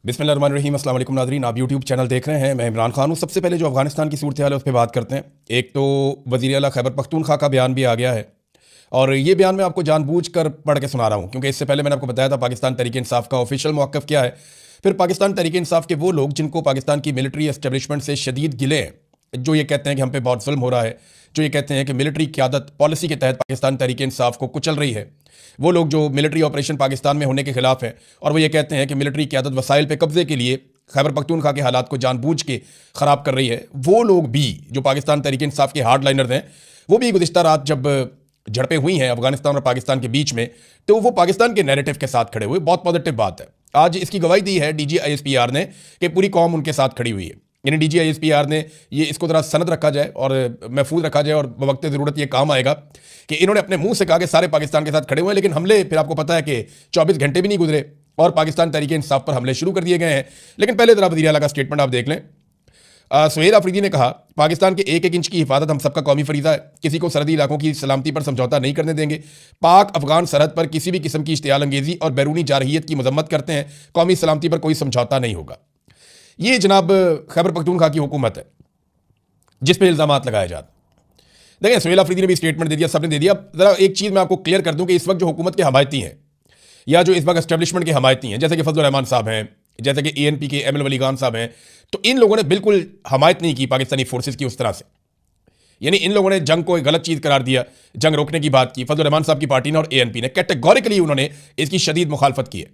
बिस्मिल्लाहिर्रहमानिर्रहीम, अस्सलाम वालेकुम नाज़रीन। आप यूट्यूब चैनल देख रहे हैं, मैं इमरान खान हूँ। सबसे पहले जो अफगानिस्तान की सूरत हाल है उस पर बात करते हैं। एक तो वज़ीर आला खैबर पख्तूनख्वा का बयान भी आ गया है और ये बयान मैं आपको जानबूझकर पढ़ के सुना रहा हूँ क्योंकि इससे पहले मैंने आपको बताया था पाकिस्तान तहरीक इंसाफ का ऑफिशियल मौक़िफ़ क्या है। फिर पाकिस्तान तहरीक इंसाफ के वो लोग जिनको पाकिस्तान की मिलिट्री एस्टेब्लिशमेंट से शदीद गिले हैं, जो ये कहते हैं कि हम पे बहुत जुल्म हो रहा है, जो ये कहते हैं कि मिलिट्री क़यादत पॉलिसी के तहत पाकिस्तान तहरीक इंसाफ को कुचल रही है, वो लोग जो मिलिट्री ऑपरेशन पाकिस्तान में होने के खिलाफ हैं और वो ये कहते हैं कि मिलिट्री क़यादत वसाइल पे कब्जे के लिए खैबर पख्तूनख्वा के हालात को जानबूझ के ख़राब कर रही है, वो लोग भी जो पाकिस्तान तहरीक इंसाफ के हार्ड लाइनर्स हैं, वो भी गुज़िश्ता रात जब झड़पें हुई हैं अफगानिस्तान और पाकिस्तान के बीच में, तो वो पाकिस्तान के नैरेटिव के साथ खड़े हुए। बहुत पॉजिटिव बात है। आज इसकी गवाही दी है DG ISPR ने कि पूरी कौम उनके साथ खड़ी हुई है। यानी DG ISPR ने ये इसको ज़रा सनद रखा जाए और महफूज रखा जाए और वक्त ज़रूरत ये काम आएगा कि इन्होंने अपने मुंह से कहा कि सारे पाकिस्तान के साथ खड़े हुए हैं, लेकिन हमले फिर आपको पता है कि 24 घंटे भी नहीं गुजरे और पाकिस्तान तहरीक इंसाफ पर हमले शुरू कर दिए गए हैं। लेकिन पहले ज़रा वज़ीर आला का स्टेटमेंट आप देख लें। सुहेल अफरीदी ने कहा, पाकिस्तान के एक एक इंच की हिफाजत हम सबका कौमी फरीज़ा है, किसी को सरहदी इलाकों की सलामती पर समझौता नहीं करने देंगे। पाक अफगान सरहद पर किसी भी किस्म की इश्तियाल अंगेज़ी और बैरूनी जारहियत की मजम्मत करते हैं, कौमी सलामती पर कोई समझौता नहीं होगा। ये जनाब खैबर पख्तूनख्वा की हुकूमत है जिस पर इल्ज़ाम लगाए जाते। देखिए, सुहेल अफरीदी ने भी स्टेटमेंट दे दिया, सबने दे दिया। ज़रा एक चीज़ मैं आपको क्लियर कर दूं कि इस वक्त जो हुकूमत के हमायती हैं या जो इस वक्त एस्टेब्लिशमेंट के हमायती हैं, जैसे कि फजल रहमान साहब हैं, जैसे कि ANP के ML वली खान साहब हैं, तो इन लोगों ने बिल्कुल हमायत नहीं की पाकिस्तानी फोर्सेस की उस तरह से। यानी इन लोगों ने जंग को एक गलत चीज़ करार दिया, जंग रोकने की बात की। फजल रहमान साहब की पार्टी ने और ANP ने कैटेगोरिकली उन्होंने इसकी शदीद मुखालफत की है,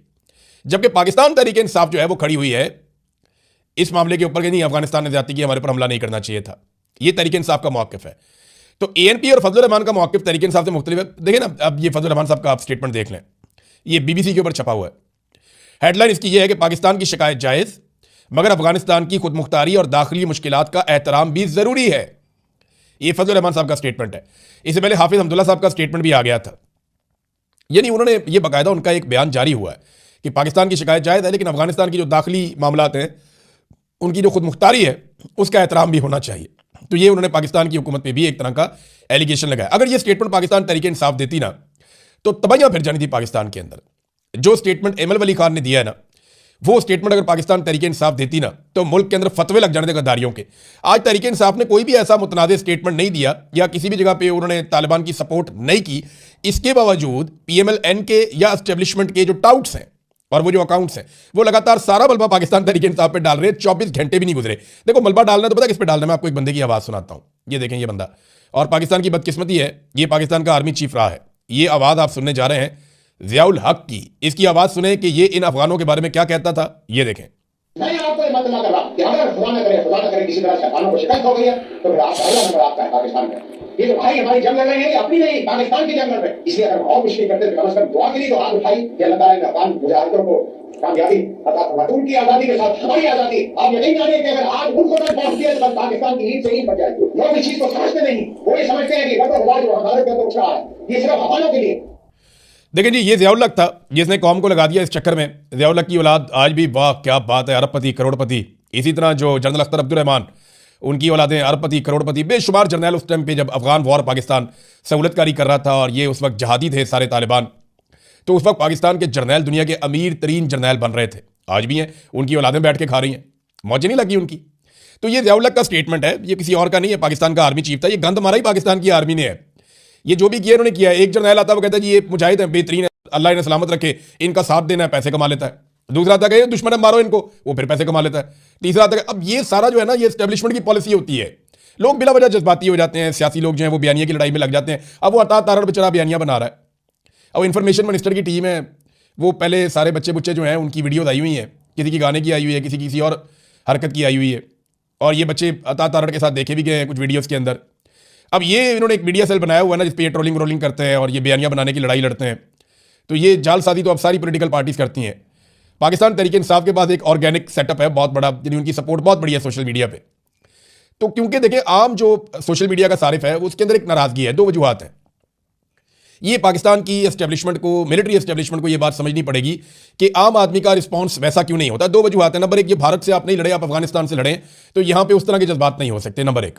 जबकि पाकिस्तान तहरीक इंसाफ जो है वो खड़ी हुई है इस मामले के ऊपर कि नहीं, अफगानिस्तान ने ज्यादती की, हमारे पर हमला नहीं करना चाहिए था। ये तहरीक इंसाफ का मौक़िफ़ है। तो ANP और फजल रहमान का मौक़िफ़ तहरीक इंसाफ से मुख्तलिफ है। देखिए ना, अब ये फजल रहमान साहब का आप स्टेटमेंट देख लें, ये BBC के ऊपर छपा हुआ है। हेडलाइन इसकी ये है कि पाकिस्तान की शिकायत जायज़, मगर अफगानिस्तान की खुदमुख्तारी और दाखिली मुश्किलात का एहतराम भी ज़रूरी है। ये फजल रहमान साहब का स्टेटमेंट है। इससे पहले हाफिज़ हमदुल्ला साहब का स्टेटमेंट भी आ गया था। यानी उन्होंने ये बाकायदा उनका एक बयान जारी हुआ है कि पाकिस्तान की शिकायत जायज़ है, लेकिन अफगानिस्तान की जो दाखिली मामलात हैं, उनकी जो खुदमुख्तारी है, उसका एहतराम भी होना चाहिए। तो ये उन्होंने पाकिस्तान की हुकूमत पे भी एक तरह का एलिगेशन लगाया। अगर ये स्टेटमेंट पाकिस्तान तहरीक इंसाफ देती ना, तो तबाहियां फिर जानी थी पाकिस्तान के अंदर। जो स्टेटमेंट ML वली खान ने दिया है ना, वो स्टेटमेंट अगर पाकिस्तान तहरीक इंसाफ देती ना, तो मुल्क के अंदर फतवे लग जाने थे गद्दारियों के। आज तहरीक इंसाफ ने कोई भी ऐसा मुतनाज़ स्टेटमेंट नहीं दिया या किसी भी जगह पे उन्होंने तालिबान की सपोर्ट नहीं की। इसके बावजूद PMLN के या एस्टेब्लिशमेंट के जो टाउट्स हैं और वो जो अकाउंट्स हैं, वो लगातार सारा मलबा पाकिस्तान तहरीक इंसाफ पे डाल रहे हैं। 24 घंटे भी नहीं गुजरे। देखो, मलबा डालना तो पता किस पे डालना है। मैं आपको एक बंदे की आवाज़ सुनाता हूँ। ये देखें, ये बंदा, और पाकिस्तान की बदकिस्मती है, ये पाकिस्तान का आर्मी चीफ रहा है। ये आवाज़ आप सुनने जा रहे हैं ज़ियाउल हक की। इसकी आवाज़ सुने कि ये इन अफगानों के बारे में क्या कहता था। ये देखें। मैं आपको ये मतलब कर रहा कि अगर खुदा न करे किसी तरह से अफगानों को शिकस्त हो गई है, तो फिर आपका अगला नंबर आपका है पाकिस्तान का। ये तो भाई हमारी जंग लड़ रहे हैं, ये अपनी नहीं, पाकिस्तान की जंग लड़ रहे हैं। इसलिए अगर और कुछ नहीं करते तो कम से कम दुआ के लिए तो हाथ उठाई कि अल्लाह ताला इन अफगान मुजाहिदों को कामयाबी अता फरमाए। उनकी आज़ादी के साथ हमारी आज़ादी। आप ये नहीं जानिए कि अगर आज उनको तक पहुंच गया तो पाकिस्तान की ईद से ईद बच जाएगी। लोग इस चीज को समझते नहीं। वो ये समझते हैं कि अगर खुदा जो हमारे पे उठ रहा है, ये सिर्फ अफगानों के लिए। देखिए जी, ये ज़ियाउल हक था जिसने कौम को लगा दिया इस चक्कर में। ज़ियाउल हक की औलाद आज भी, वाह क्या बात है, अरबपति करोड़पति। इसी तरह जो जनरल अख्तर अब्दुर्रहमान, उनकी औलादें अरबपति करोड़पति, बेशुमार जर्नैल उस टाइम पे जब अफगान वॉर पाकिस्तान सहूलतकारी कर रहा था और ये उस वक्त जहादी थे सारे तालिबान, तो उस वक्त पाकिस्तान के जर्नैल दुनिया के अमीर तरीन जर्नैल बन रहे थे। आज भी हैं, उनकी औलादें बैठ के खा रही हैं, मौजें नहीं लगी उनकी। तो ये ज़ियाउल हक का स्टेटमेंट है, ये किसी और का नहीं है। पाकिस्तान का आर्मी चीफ था। ये गंद मारा ही पाकिस्तान की आर्मी ने है। ये जो भी किया इन्होंने किया है। एक जर्नैल आता है, वो कहता है जी ये मुजाहिद है, बेहतरीन है, अल्लाह इन्हें सलामत रखे, इनका साथ देना है, पैसे कमा लेता है। दूसरा आता है दुश्मन है, मारो इनको, वो फिर पैसे कमा लेता है। तीसरा आता है, अब ये सारा जो है ना, ये एस्टेब्लिशमेंट की पॉलिसी होती है। लोग बिला वजह जज्बाती हो जाते हैं, सियासी लोग जो हैं वो बयानिया की लड़ाई में लग जाते हैं। अब वो अता तारड़ बेचारा बयानिया बना रहा है। अब इंफॉर्मेशन मिनिस्टर की टीम है, वो पहले सारे बच्चे बुच्चे जो हैं उनकी वीडियोज आई हुई हैं, किसी की गाने की आई हुई है, किसी किसी और हरकत की आई हुई है, और ये बच्चे अता तारड़ के साथ देखे भी गए हैं कुछ वीडियोज़ के अंदर। अब ये इन्होंने एक मीडिया सेल बनाया हुआ है ना, जिस पर ये ट्रोलिंग रोलिंग करते हैं और ये बयानिया बनाने की लड़ाई लड़ते हैं। तो ये जालसाजी तो अब सारी पॉलिटिकल पार्टीज करती हैं। पाकिस्तान तहरीक इंसाफ के पास एक ऑर्गेनिक सेटअप है बहुत बड़ा, यानी उनकी सपोर्ट बहुत बड़ी है सोशल मीडिया पे। तो क्योंकि देखिए, आम जो सोशल मीडिया का सारिफ है उसके अंदर एक नाराजगी है। दो वजूहत हैं। ये पाकिस्तान की एस्टेब्लिशमेंट को, मिलिट्री एस्टेब्लिशमेंट को ये बात समझनी पड़ेगी कि आम आदमी का रिस्पॉन्स वैसा क्यों नहीं होता। दो वजूहत हैं। नंबर एक, ये भारत से आप नहीं लड़े, आप अफगानिस्तान से लड़े, तो यहां पे उस तरह के जज्बात नहीं हो सकते, नंबर एक।